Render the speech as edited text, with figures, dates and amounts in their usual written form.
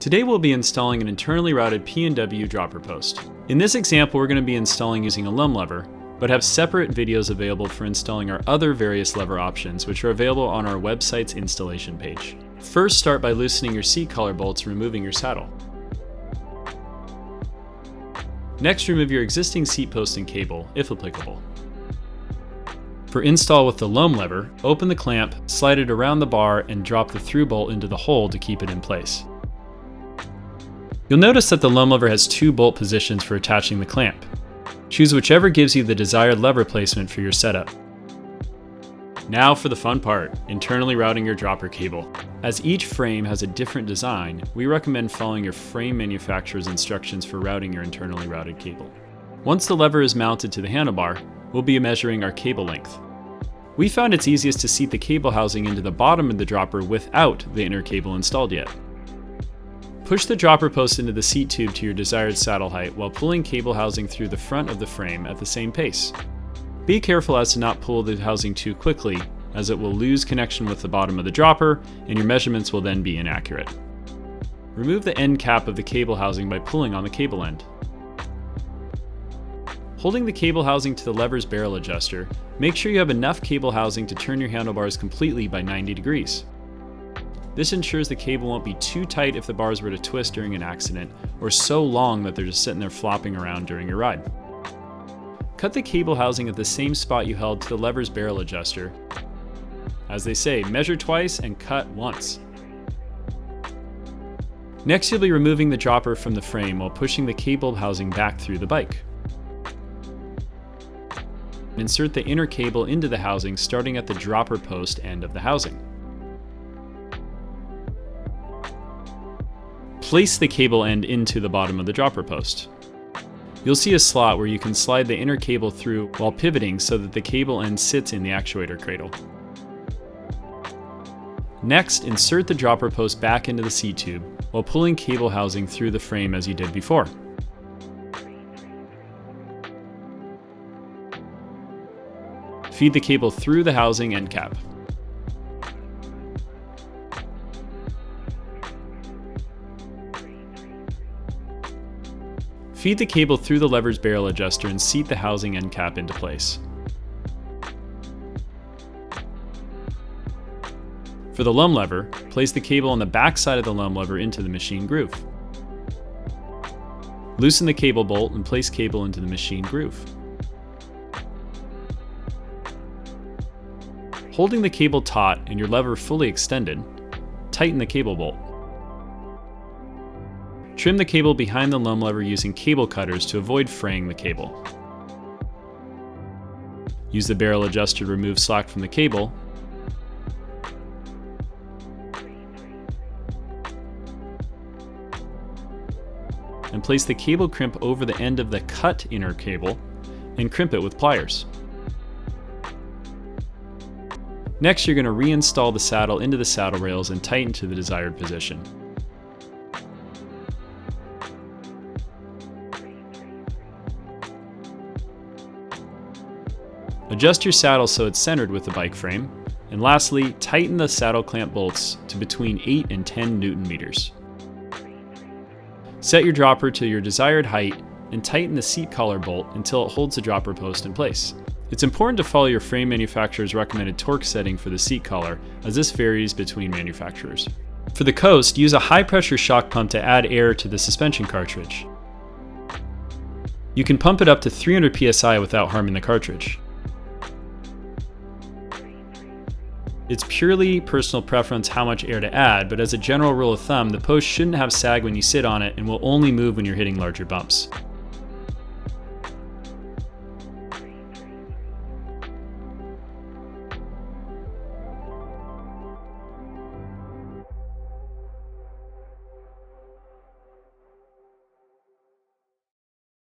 Today we'll be installing an internally routed PNW dropper post. In this example, we're going to be installing using a Loam Lever, but have separate videos available for installing our other various lever options, which are available on our website's installation page. First, start by loosening your seat collar bolts and removing your saddle. Next, remove your existing seat post and cable, if applicable. For install with the Loam Lever, open the clamp, slide it around the bar, and drop the through bolt into the hole to keep it in place. You'll notice that the Loam Lever has two bolt positions for attaching the clamp. Choose whichever gives you the desired lever placement for your setup. Now for the fun part, internally routing your dropper cable. As each frame has a different design, we recommend following your frame manufacturer's instructions for routing your internally routed cable. Once the lever is mounted to the handlebar, we'll be measuring our cable length. We found it's easiest to seat the cable housing into the bottom of the dropper without the inner cable installed yet. Push the dropper post into the seat tube to your desired saddle height while pulling cable housing through the front of the frame at the same pace. Be careful as to not pull the housing too quickly, as it will lose connection with the bottom of the dropper and your measurements will then be inaccurate. Remove the end cap of the cable housing by pulling on the cable end. Holding the cable housing to the lever's barrel adjuster, make sure you have enough cable housing to turn your handlebars completely by 90 degrees. This ensures the cable won't be too tight if the bars were to twist during an accident, or so long that they're just sitting there flopping around during your ride. Cut the cable housing at the same spot you held to the lever's barrel adjuster. As they say, measure twice and cut once. Next, you'll be removing the dropper from the frame while pushing the cable housing back through the bike. Insert the inner cable into the housing starting at the dropper post end of the housing. Place the cable end into the bottom of the dropper post. You'll see a slot where you can slide the inner cable through while pivoting so that the cable end sits in the actuator cradle. Next, insert the dropper post back into the seat tube while pulling cable housing through the frame as you did before. Feed the cable through the housing end cap. Feed the cable through the lever's barrel adjuster and seat the housing end cap into place. For the Loam Lever, place the cable on the back side of the Loam Lever into the machine groove. Loosen the cable bolt and place cable into the machine groove. Holding the cable taut and your lever fully extended, tighten the cable bolt. Trim the cable behind the Loam Lever using cable cutters to avoid fraying the cable. Use the barrel adjuster to remove slack from the cable. And place the cable crimp over the end of the cut inner cable and crimp it with pliers. Next, you're going to reinstall the saddle into the saddle rails and tighten to the desired position. Adjust your saddle so it's centered with the bike frame, and lastly, tighten the saddle clamp bolts to between 8 and 10 Newton meters. Set your dropper to your desired height and tighten the seat collar bolt until it holds the dropper post in place. It's important to follow your frame manufacturer's recommended torque setting for the seat collar, as this varies between manufacturers. For the coast, use a high-pressure shock pump to add air to the suspension cartridge. You can pump it up to 300 psi without harming the cartridge. It's purely personal preference how much air to add, but as a general rule of thumb, the post shouldn't have sag when you sit on it and will only move when you're hitting larger bumps.